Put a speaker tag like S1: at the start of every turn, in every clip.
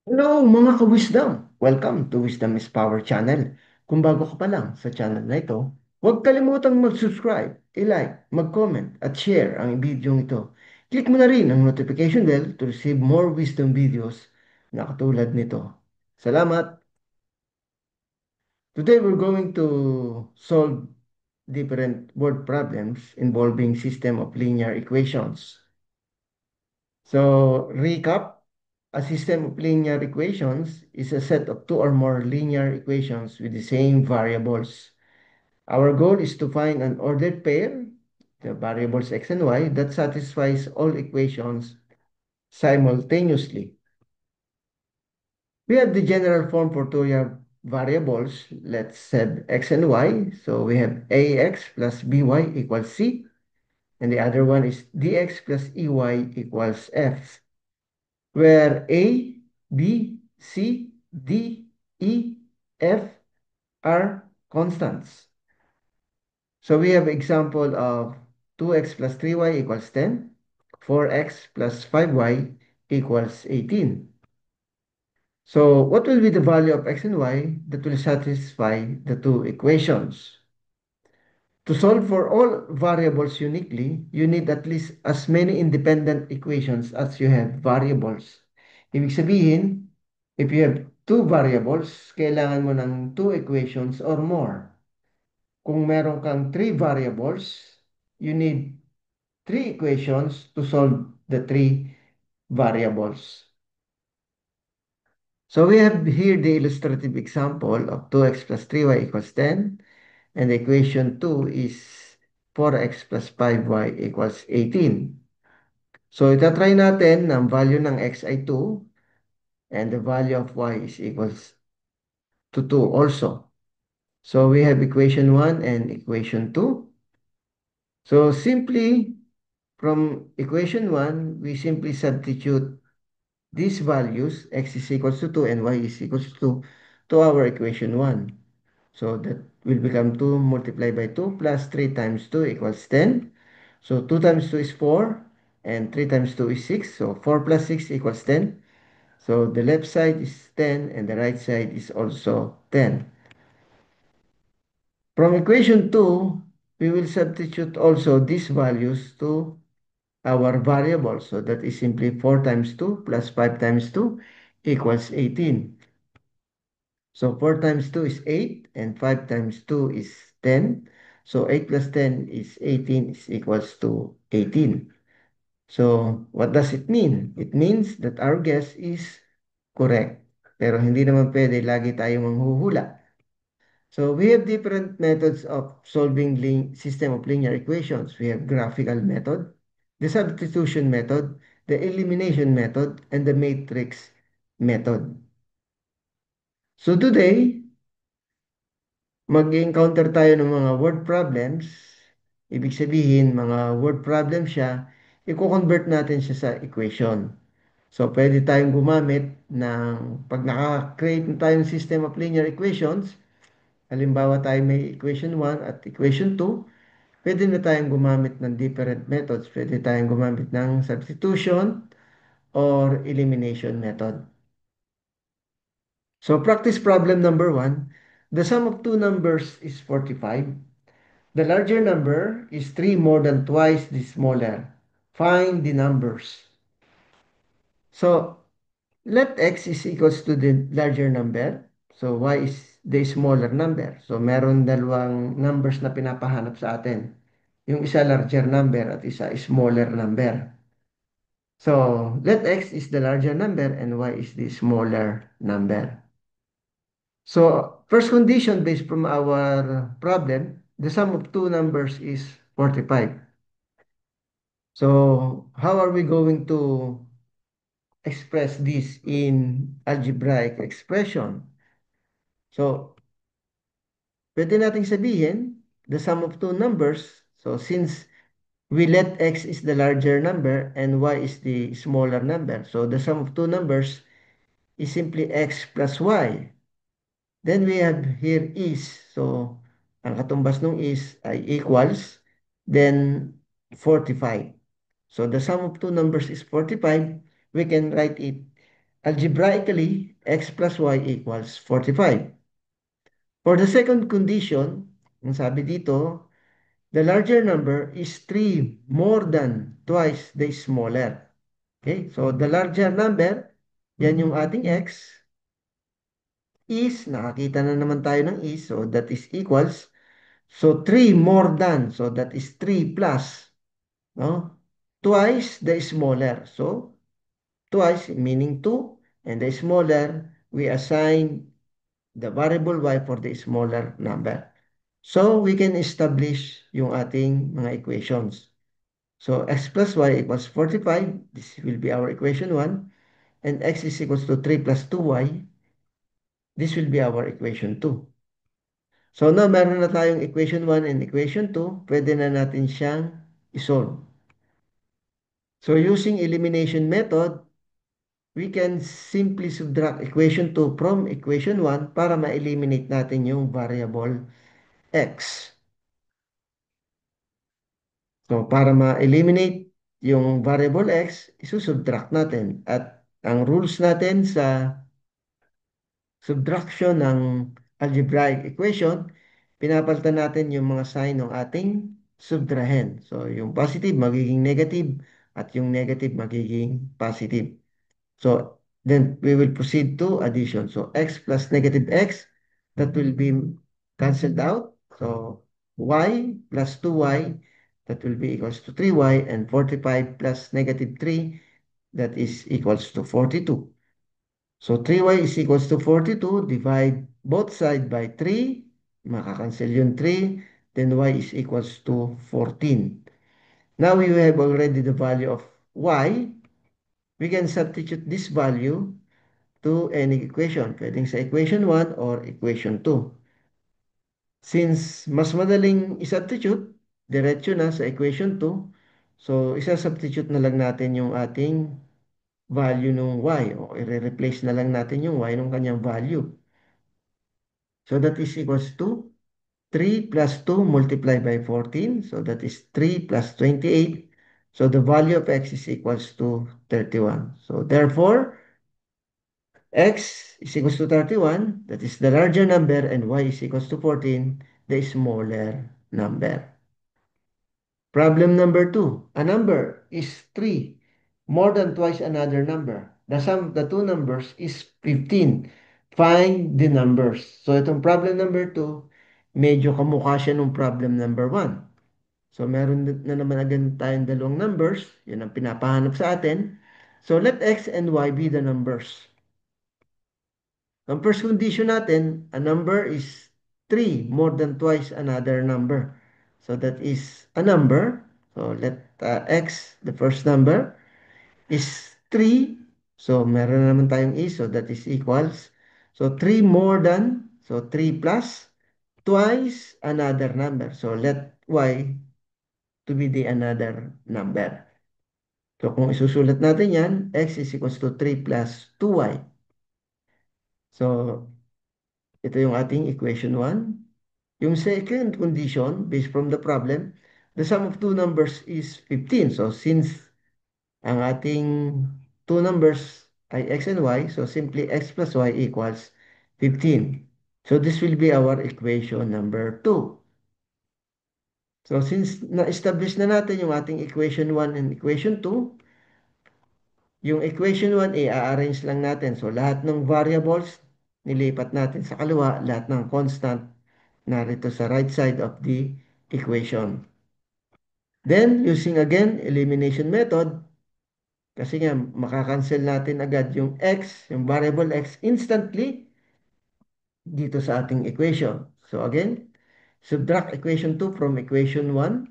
S1: Hello mga ka-wisdom! Welcome to Wisdom is Power channel. Kung bago ka pa lang sa channel na ito, huwag kalimutang mag-subscribe, i-like, mag-comment at share ang video ito. Click mo na rin ang notification bell to receive more wisdom videos na katulad nito. Salamat! Today we're going to solve different word problems involving system of linear equations. So, recap. A system of linear equations is a set of two or more linear equations with the same variables. Our goal is to find an ordered pair, the variables x and y, that satisfies all equations simultaneously. We have the general form for two variables. Let's set x and y. So we have ax plus by equals c, and the other one is dx plus ey equals f, where A, B, C, D, E, F are constants. So we have example of 2x plus 3y equals 10, 4x plus 5y equals 18. So what will be the value of x and y that will satisfy the two equations? To solve for all variables uniquely, you need at least as many independent equations as you have variables. Ibig sabihin, if you have two variables, kailangan mo ng two equations or more. Kung meron kang three variables, you need three equations to solve the three variables. So we have here the illustrative example of 2x plus 3y equals 10. And the equation 2 is 4x plus 5y equals 18. So itatry natin na ang value ng x ay 2 and the value of y is equals to 2 also. So we have equation 1 and equation 2. So simply from equation 1, we simply substitute these values, x is equals to 2 and y is equals to our equation 1. So that will become 2 multiplied by 2 plus 3 times 2 equals 10. So 2 times 2 is 4 and 3 times 2 is 6. So 4 plus 6 equals 10. So the left side is 10 and the right side is also 10. From equation 2, we will substitute also these values to our variable. So that is simply 4 times 2 plus 5 times 2 equals 18. So 4 times 2 is 8 and 5 times 2 is 10. So 8 plus 10 is 18 is equals to 18. So what does it mean? It means that our guess is correct. Pero hindi naman pwede lagi tayong manghuhula. So we have different methods of solving system of linear equations. We have graphical method, the substitution method, the elimination method, and the matrix method. So today, mag-encounter tayo ng mga word problems. Ibig sabihin, mga word problem siya, i-convert natin siya sa equation. So, pwede tayong gumamit ng, pag naka-create na tayong system of linear equations, halimbawa tayo may equation 1 at equation 2, pwede na tayong gumamit ng different methods. Pwede tayong gumamit ng substitution or elimination method. So, practice problem number 1. The sum of two numbers is 45. The larger number is 3 more than twice the smaller. Find the numbers. So, let x is equals to the larger number. So, y is the smaller number. So, meron dalawang numbers na pinapahanap sa atin. Yung isa larger number at isa smaller number. So, let x is the larger number and y is the smaller number. So, first condition based from our problem, the sum of two numbers is 45. So, how are we going to express this in algebraic expression? So, pwede nating sabihin, the sum of two numbers, so since we let x is the larger number and y is the smaller number, so the sum of two numbers is simply x plus y. Then we have here is, so ang katumbas nung is ay equals, then 45. So the sum of two numbers is 45. We can write it algebraically, x plus y equals 45. For the second condition, ang sabi dito, the larger number is 3 more than twice the smaller. Okay, so the larger number, yan yung ating x, is, nakakita na naman tayo ng is, so that is equals, so 3 more than, so that is 3 plus, no? Twice the smaller, so twice meaning 2, and the smaller, we assign the variable y for the smaller number. So, we can establish yung ating mga equations. So, x plus y equals 45. This will be our equation 1. And x is equals to 3 plus 2y. This will be our equation 2. So, now meron na tayong equation 1 and equation 2. Pwede na natin siyang isolve. So, using elimination method, we can simply subtract equation 2 from equation 1 para ma-eliminate natin yung variable x. So, para ma-eliminate yung variable x, isusubtract natin. At ang rules natin sa subtraction ng algebraic equation, pinapalitan natin yung mga sign ng ating subtrahend. So, yung positive magiging negative at yung negative magiging positive. So, then we will proceed to addition. So, x plus negative x, that will be cancelled out. So, y plus 2y, that will be equals to 3y, and 45 plus negative 3, that is equals to 42. So, 3y is equals to 42. Divide both sides by 3. Makakancel yung 3. Then y is equals to 14. Now, we have already the value of y. We can substitute this value to any equation. Pwedeng sa equation 1 or equation 2. Since mas madaling isubstitute, diretso na sa equation 2. So, isa-substitute na lang natin yung ating value ng y o i-replace na lang natin yung y ng kanyang value. So, that is equals to 3 plus 2 multiplied by 14. So, that is 3 plus 28. So, the value of x is equals to 31. So, therefore, x is equals to 31, that is the larger number, and y is equals to 14, the smaller number. Problem number 2. A number is 3, more than twice another number. The sum of the two numbers is 15. Find the numbers. So itong problem number 2, medyo kamukha siya nung problem number 1. So meron na naman agad tayong dalawang numbers. Yun ang pinapahanap sa atin. So let x and y be the numbers. Ang first condition natin, a number is 3 more than twice another number. So that is a number. So let x, the first number, is 3. So meron na naman tayong is, so that is equals. So 3 more than, so 3 plus twice another number. So let y to be the another number. So kung isusulat natin yan, x is equals to 3 plus 2y. So ito yung ating equation 1. Yung second condition, based from the problem, the sum of two numbers is 15. So, since ang ating two numbers ay x and y, so simply x plus y equals 15. So, this will be our equation number 2. So, since na-establish na natin yung ating equation 1 and equation 2, yung equation 1, i-arrange lang natin. So, lahat ng variables, nilipat natin sa kaliwa, lahat ng constant, narito sa right side of the equation. Then, using again, elimination method, kasi nga, makakancel natin agad yung x, yung variable x, instantly dito sa ating equation. So, again, subtract equation 2 from equation 1.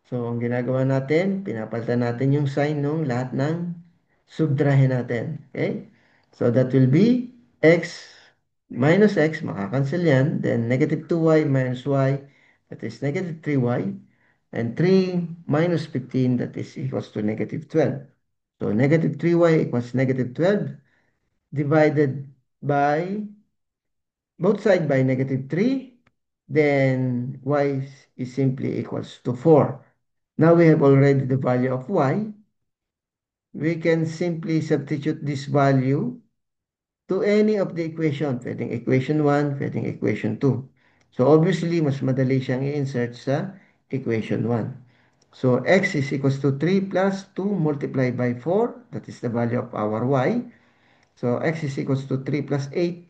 S1: So, ang ginagawa natin, pinapalitan natin yung sign ng lahat ng subtrahe natin. Okay? So, that will be x minus x, makakancel yan. Then, negative 2y minus y, that is negative 3y. And 3 minus 15, that is equals to negative 12. So, negative 3y equals negative 12 divided by both side by negative 3. Then, y is simply equals to 4. Now we have already the value of y. we can simply substitute this value to any of the equation. Pwedeng equation 1, pwedeng equation 2. So obviously, mas madali siyang i-insert sa equation 1. So x is equals to 3 plus 2 multiplied by 4. That is the value of our y. So x is equals to 3 plus 8.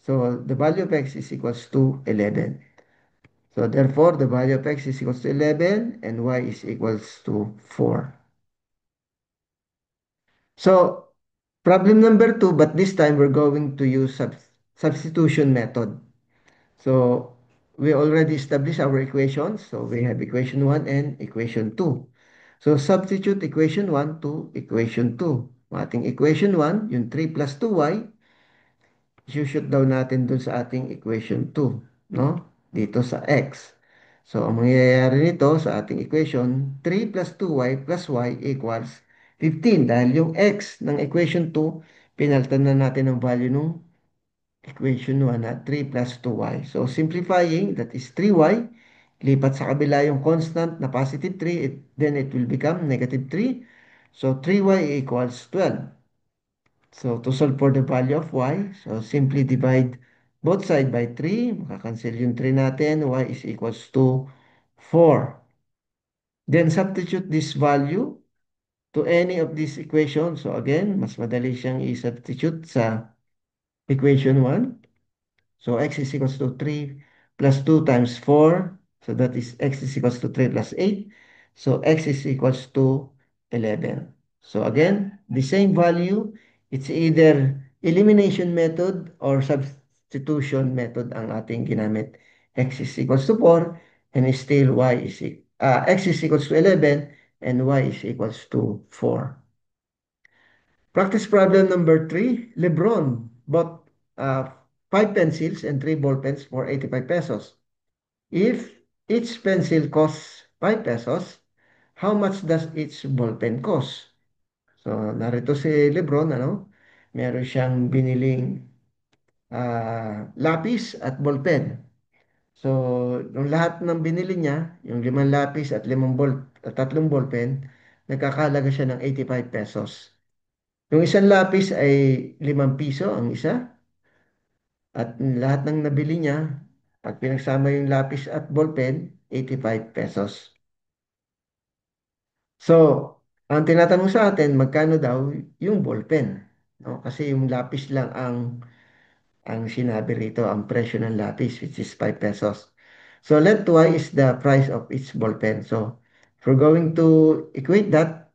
S1: So the value of x is equals to 11. So therefore, the value of x is equals to 11 and y is equals to 4. So problem number 2, but this time we're going to use substitution method. So we already established our equations. So we have equation 1 and equation 2. So substitute equation 1 to equation 2. Ang ating equation 1, yung 3 plus 2y, shoot daw natin dun sa ating equation 2, no? Dito sa x. So ang mangyayari nito sa ating equation, 3 plus 2y plus y equals 15. Dahil yung x ng equation 2, pinalitan na natin ang value ng equation 1 na 3 plus 2y. So simplifying, that is 3y. Lipat sa kabila yung constant na positive 3, then it will become negative 3. So 3y equals 12. So to solve for the value of y, so simply divide both side by 3. Makakancel yung 3 natin. Y is equals to 4. Then substitute this value to any of these equations. So again, mas madali siyang i-substitute sa equation 1. So x is equals to 3 plus 2 times 4. So that is x is equals to 3 plus 8. So x is equals to 11. So again, the same value. It's either elimination method or substitution method ang ating ginamit. X is equals to 4 and still x is equals to 11 and y is equals to 4. Practice problem number 3. Lebron bought 5 pencils and 3 ballpens for 85 pesos. If each pencil costs 5 pesos, how much does each ballpen cost? So, narito si Lebron, ano? Meron siyang biniling lapis at ballpen. So, yung lahat ng binili niya, yung 5 lapis at 3 ballpen, nagkakalaga siya ng 85 pesos. Yung isang lapis ay 5 piso ang isa. At lahat ng nabili niya, pag pinagsama yung lapis at ballpen, 85 pesos. So, ang tinatanong sa atin, magkano daw yung ballpen? No? Kasi yung lapis lang ang sinabi rito, ang presyo ng lapis, which is 5 pesos. So, let y is the price of each ballpen. So, if we're going to equate that,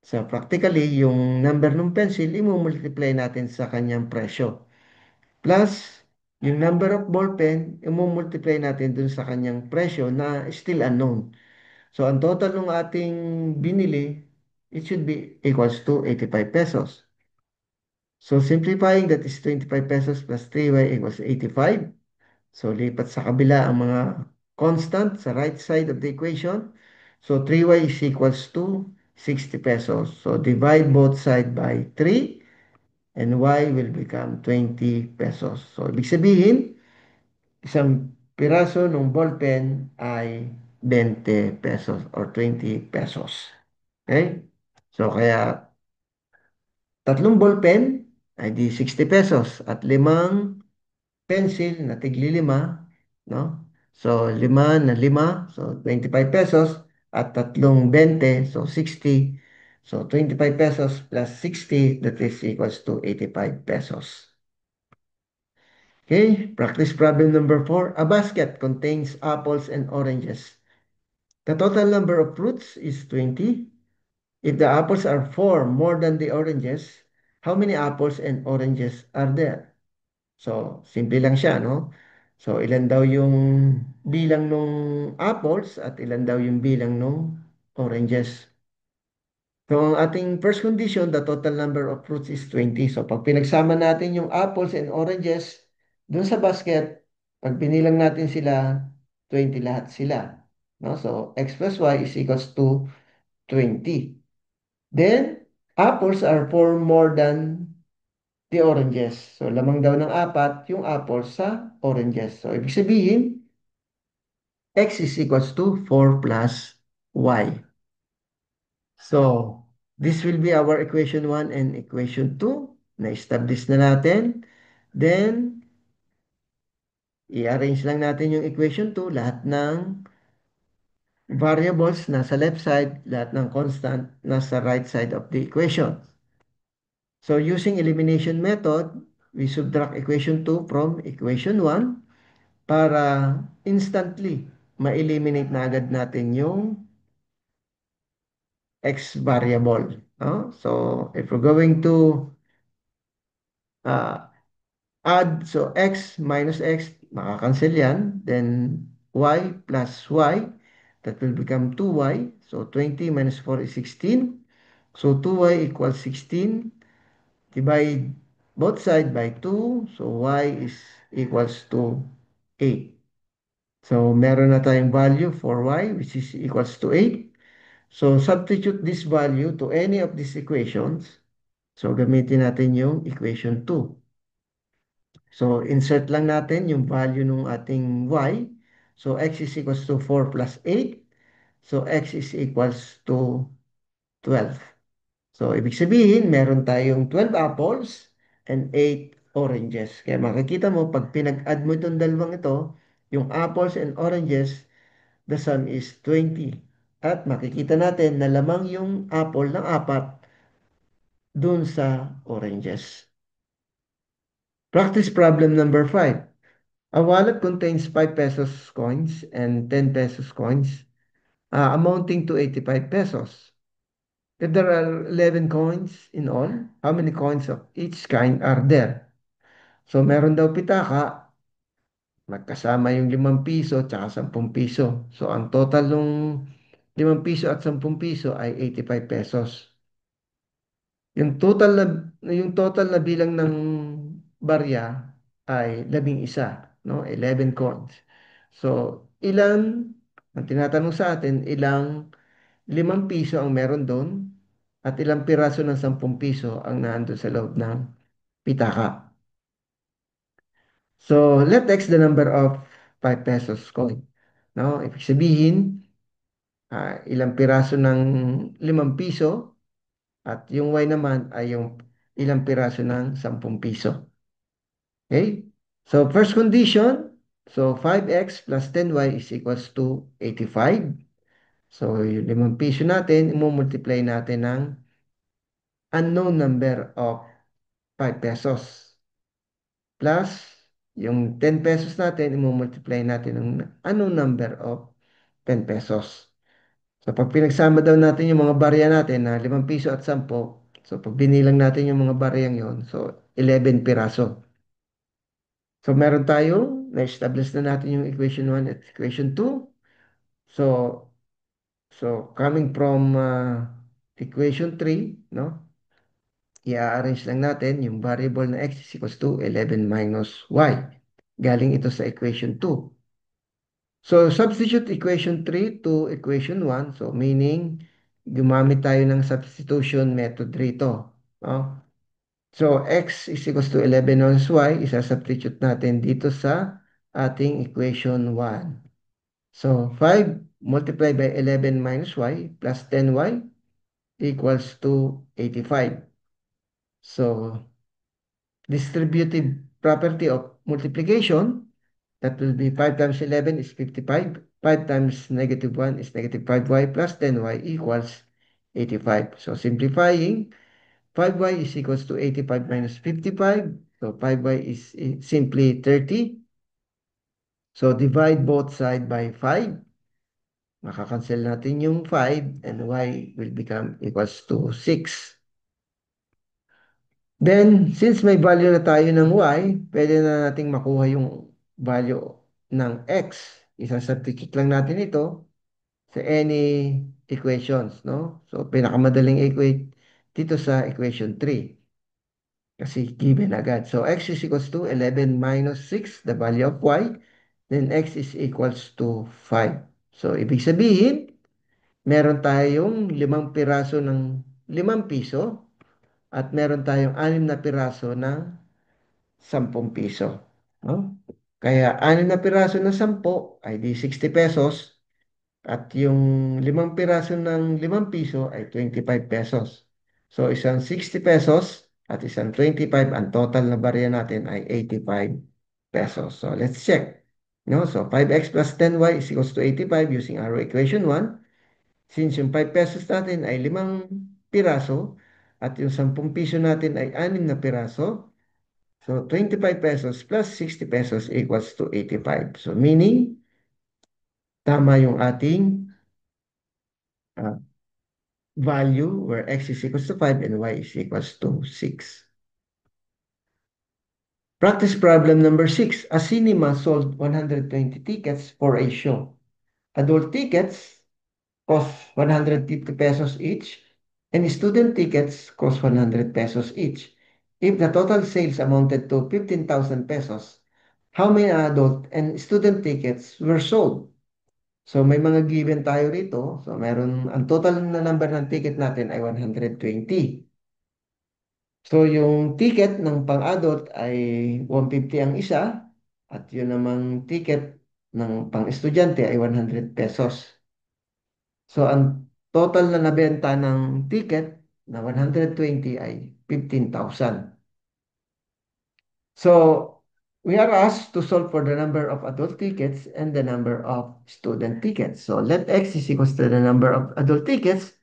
S1: so practically, yung number ng pencil, i-multiply natin sa kanyang presyo. Plus, yung number of ballpen, i-multiply natin dun sa kanyang presyo na still unknown. So, ang total ng ating binili, it should be equals to 85 pesos. So, simplifying, that is 25 pesos plus 3y equals 85. So, lipat sa kabila ang mga constant sa right side of the equation. So, 3y is equals to 60 pesos. So, divide both side by 3 and y will become 20 pesos. So, ibig sabihin, isang piraso ng ballpen ay 20 pesos or 20 pesos. Okay? So, kaya 3 ballpen ay di 60 pesos at 5 pencil na tigli 5, no? So, 5 na 5, so 25 pesos at 3 20, so 60. So, 25 pesos plus 60, that is equals to 85 pesos. Okay, practice problem number 4. A basket contains apples and oranges. The total number of fruits is 20. If the apples are 4 more than the oranges, how many apples and oranges are there? So, simple lang siya, no? So, ilan daw yung bilang ng apples at ilan daw yung bilang ng oranges. So, ang ating first condition, the total number of fruits is 20. So, pag pinagsama natin yung apples and oranges dun sa basket, pag binilang natin sila, 20 lahat sila. No? So, x plus y is equals to 20. Then, apples are 4 more than the oranges. So, lamang daw ng 4 yung apples sa oranges. So, ibig sabihin, x is equals to 4 plus y. So, This will be our equation 1 and equation 2. Na-establish na natin. Then, i-arrange lang natin yung equation 2. Lahat ng variables nasa left side, lahat ng constant nasa right side of the equation. So, using elimination method, we subtract equation 2 from equation 1 para instantly ma-eliminate na agad natin yung x variable. No? So, if we're going to uh, add, so x minus x, makakancel yan. Then y plus y, that will become 2y. So 20 minus 4 is 16. So 2y equals 16. Divide both side by 2. So y is equals to 8. So meron na tayong value for y which is equals to 8. So substitute this value to any of these equations. So gamitin natin yung equation 2. So, insert lang natin yung value ng ating y. So, x is equals to 4 plus 8. So, x is equals to 12. So, ibig sabihin, meron tayong 12 apples and 8 oranges. Kaya makikita mo, pag pinag-add mo itong dalawang ito, yung apples and oranges, the sum is 20. At makikita natin na lamang yung apple ng apat dun sa oranges. Practice problem number 5. A wallet contains 5 pesos coins and 10 pesos coins, amounting to 85 pesos. If there are 11 coins in all, how many coins of each kind are there? So, meron daw pitaka, magkasama yung 5 piso at 10 piso. So, ang total ng 5 piso at 10 piso ay 85 pesos. Yung total na bilang ng barya ay 11, no? 11 coins. So, ang tinatanong sa atin, ilang 5 piso ang meron doon at ilang piraso ng 10 piso ang nandun sa loob ng pitaka. So, let x the number of 5 pesos coin. No? Ibig sabihin, ilang piraso ng 5 piso at yung y naman ay yung ilang piraso ng 10 piso. Okay? So, first condition, so 5x plus 10y is equals to 85. So, yung 5 piso natin, multiply natin ng unknown number of 5 pesos. Plus, yung 10 pesos natin, multiply natin ng unknown number of 10 pesos. So, pag pinagsama daw natin yung mga barya natin na 5 piso at 10, so pag binilang natin yung mga baryang yon, so 11 piraso. So, meron tayong, na-establish na natin yung equation 1 at equation 2. So, coming from equation 3, no? I-arrange lang natin yung variable na x is equals to 11 minus y. Galing ito sa equation 2. So, substitute equation 3 to equation 1. So, meaning, gumamit tayo ng substitution method rito. No? So, x is equals to 11 minus y. Isa-substitute natin dito sa ating equation 1. So, 5 multiplied by 11 minus y plus 10y equals to 85. So, distributive property of multiplication, that will be 5 times 11 is 55. 5 times negative 1 is negative 5y plus 10y equals 85. So, simplifying, 5y is equals to 85 minus 55. So, 5y is simply 30. So, divide both side by 5. Makakancel natin yung 5 and y will become equals to 6. Then, since may value na tayo ng y, pwede na nating makuha yung value ng x. Isa-substitute lang natin ito sa any equations, no? So, pinakamadaling equate dito sa equation 3. Kasi given agad. So, x is equals to 11 minus 6, the value of y. Then, x is equals to 5. So, ibig sabihin, meron tayong 5 piraso ng 5 piso at meron tayong 6 na piraso ng 10 piso. No? Kaya 6 na piraso ng 10 ay di 60 pesos at yung 5 piraso ng 5 piso ay 25 pesos. So, isang 60 pesos at isang 25. Ang total na barya natin ay 85 pesos. So, let's check. No? So, 5x plus 10y is equals to 85 using our equation 1. Since yung 5 pesos natin ay 5 piraso at yung 10 piso natin ay 6 na piraso, so 25 pesos plus 60 pesos equals to 85. So meaning, tama yung ating uh, value where x is equals to 5 and y is equals to 6. Practice problem number 6. A cinema sold 120 tickets for a show. Adult tickets cost 150 pesos each, and student tickets cost 100 pesos each. If the total sales amounted to 15,000 pesos, how many adult and student tickets were sold? So may mga given tayo rito. So meron, ang total na number ng ticket natin ay 120. So yung ticket ng pang-adult ay 150 ang isa at yun namang ticket ng pang-estudyante ay 100 pesos. So, ang total na nabenta ng ticket na 120 ay 15,000. So, we are asked to solve for the number of adult tickets and the number of student tickets. So, let x is equals to the number of adult tickets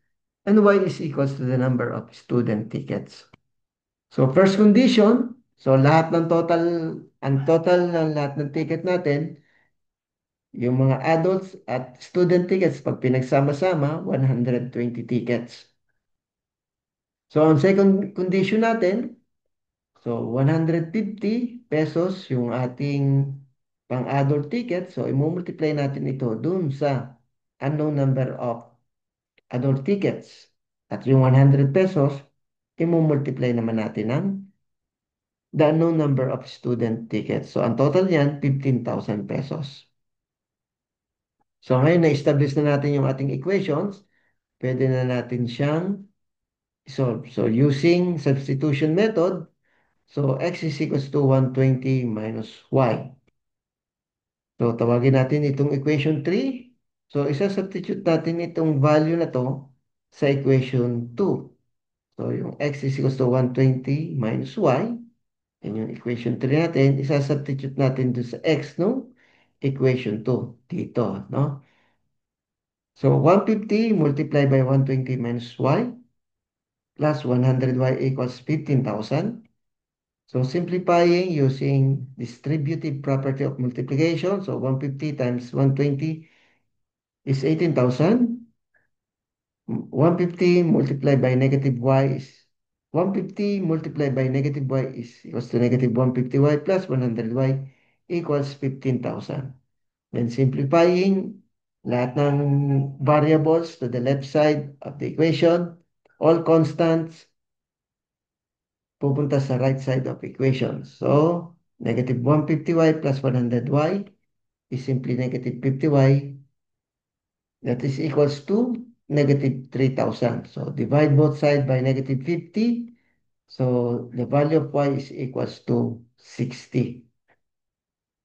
S1: and y is equals to the number of student tickets. So, first condition, so lahat ng total, ang total ng lahat ng ticket natin, yung mga adults at student tickets, pag pinagsama-sama, 120 tickets. So, ang second condition natin, so 150 pesos yung ating pang-adult ticket. So, i-multiply natin ito dun sa unknown number of adult tickets. At yung 100 pesos, i-multiply naman natin ng the unknown number of student tickets. So, ang total niyan, 15,000 pesos. So, ngayon na-establish na natin yung ating equations. Pwede na natin siyang solve. So, using substitution method, so, x is equals to 120 minus y. So, tawagin natin itong equation 3. So, isa-substitute natin itong value na to sa equation 2. So, yung x is equals to 120 minus y. Yan yung equation 3 natin. Isa-substitute natin dun sa x, no? Equation 2 dito, no? So, 150 multiplied by 120 minus y plus 100y equals 15,000. So simplifying using distributive property of multiplication. So 150 times 120 is 18,000. 150 multiplied by negative y is 150 multiplied by negative y is equals to negative 150y plus 100y equals 15,000. Then simplifying lahat ng variables to the left side of the equation, all constants pupunta sa right side of equation. So, negative 150y plus 100y is simply negative 50y. That is equals to negative 3,000. So, divide both sides by negative 50. So, the value of y is equals to 60.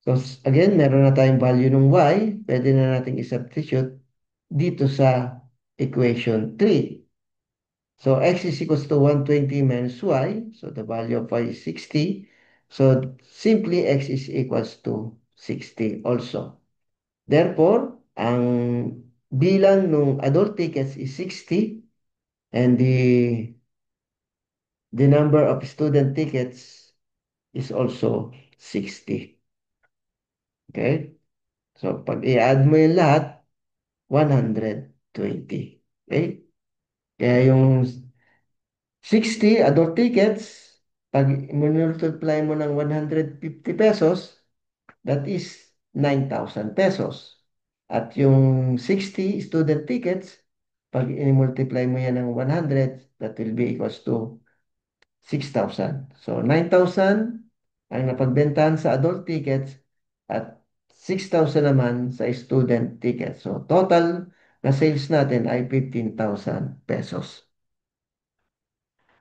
S1: So, again, meron na tayong value ng y. Pwede na natin i-substitute dito sa equation 3. So x is equals to 120 minus y. So the value of y is 60. So simply x is equals to 60 also. Therefore, ang bilang ng adult tickets is 60 and the number of student tickets is also 60. Okay? So pag i-add mo yung lahat, 120. Okay? Kaya yung 60 adult tickets, pag multiply mo ng 150 pesos, that is 9,000 pesos. At yung 60 student tickets, pag i-multiply mo yan ng 100, that will be equals to 6,000. So 9,000 ang napagbentahan sa adult tickets at 6,000 naman sa student tickets. So total na sales natin ay 15,000 pesos.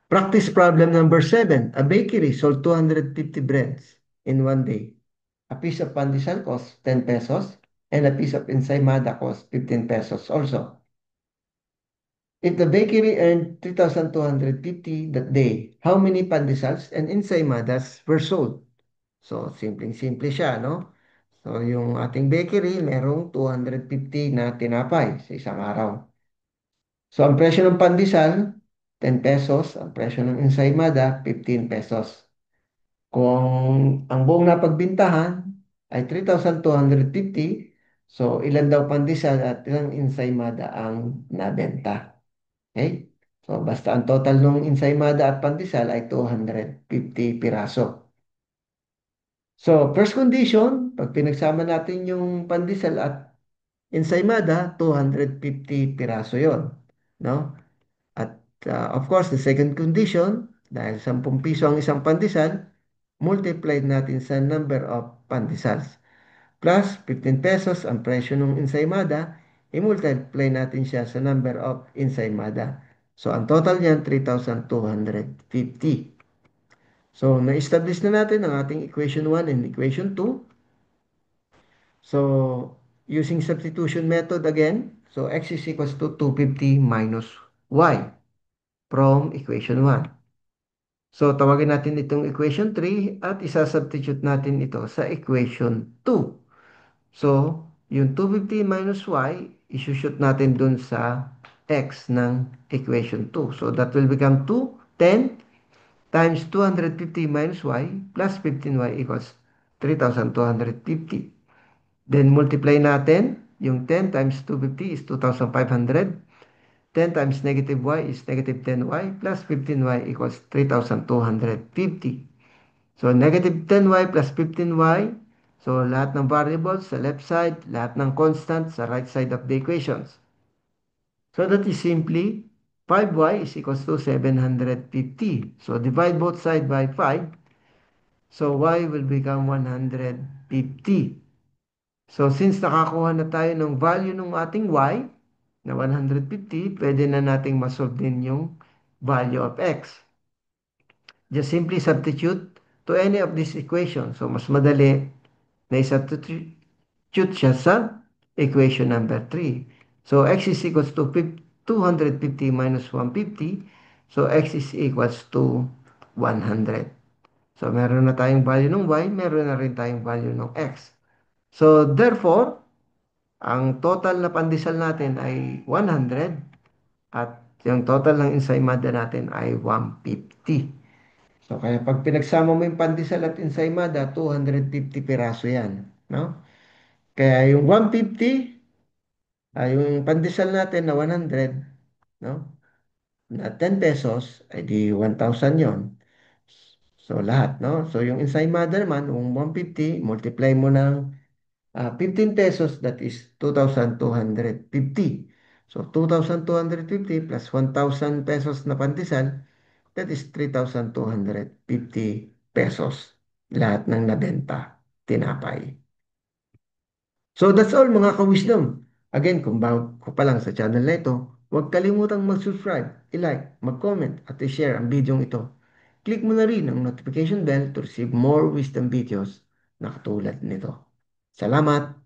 S1: Practice problem number 7. A bakery sold 250 breads in one day. A piece of pandesal costs 10 pesos and a piece of ensaymada costs 15 pesos also. If the bakery earned 3,250 that day, how many pandesals and ensaimadas were sold? So, simpleng-simple siya, no? So, yung ating bakery, merong 250 na tinapay sa isang araw. So, ang presyo ng pandesal, 10 pesos. Ang presyo ng ensaymada, 15 pesos. Kung ang buong napagbintahan ay 3,250, so ilan daw pandesal at ilang ensaymada ang nabenta? Okay? So, basta ang total ng ensaymada at pandesal ay 250 piraso. So, first condition, pag pinagsama natin yung pandesal at ensaymada, 250 piraso yon, no? At of course, the second condition, dahil 10 piso ang isang pandesal, multiplied natin sa number of pandesals. Plus 15 pesos ang presyo ng ensaymada, i-multiply natin siya sa number of ensaymada. So, ang total niyan, 3,250. So, na-establish na natin ang ating equation 1 and equation 2. So, using substitution method again, so x is equals to 250 minus y from equation 1. So, tawagin natin itong equation 3 at isa-substitute natin ito sa equation 2. So, yung 250 minus y, isushoot natin dun sa x ng equation 2. So, that will become 10 times 250 minus y plus 15y equals 3,250. Then multiply natin, yung 10 times 250 is 2,500. 10 times negative y is negative 10y plus 15y equals 3,250. So negative 10y plus 15y, so lahat ng variables sa left side, lahat ng constant sa right side of the equations. So that is simply 5y is equals to 750. So divide both sides by 5. So y will become 150. So, since nakakuha na tayo ng value ng ating y na 150, pwede na nating masolve din yung value of x. Just simply substitute to any of these equations. So, mas madali na i-substitute siya sa equation number 3. So, x is equals to 250 minus 150. So, x is equals to 100. So, meron na tayong value ng y, meron na rin tayong value ng x. So, therefore, ang total na pandesal natin ay 100 at yung total ng ensaymada natin ay 150. So kaya pag pinagsama mo yung pandesal at ensaymada, 250 piraso yan, no? Kaya yung 150 ay yung pandesal natin na 100, no? Na 10 pesos ay di 1,000 yon. So lahat, no? So yung ensaymada naman, yung 150, multiply mo ng 15 pesos, that is 2,250. So, 2,250 plus 1,000 pesos na pandesal, that is 3,250 pesos. Lahat ng nabenta, tinapay. So, that's all mga ka-wisdom. Again, kung bago ko pa lang sa channel na ito, huwag kalimutang mag-subscribe, i-like, mag-comment, at i-share ang video ito. Click mo na rin ang notification bell to receive more wisdom videos na katulad nito. Salamat!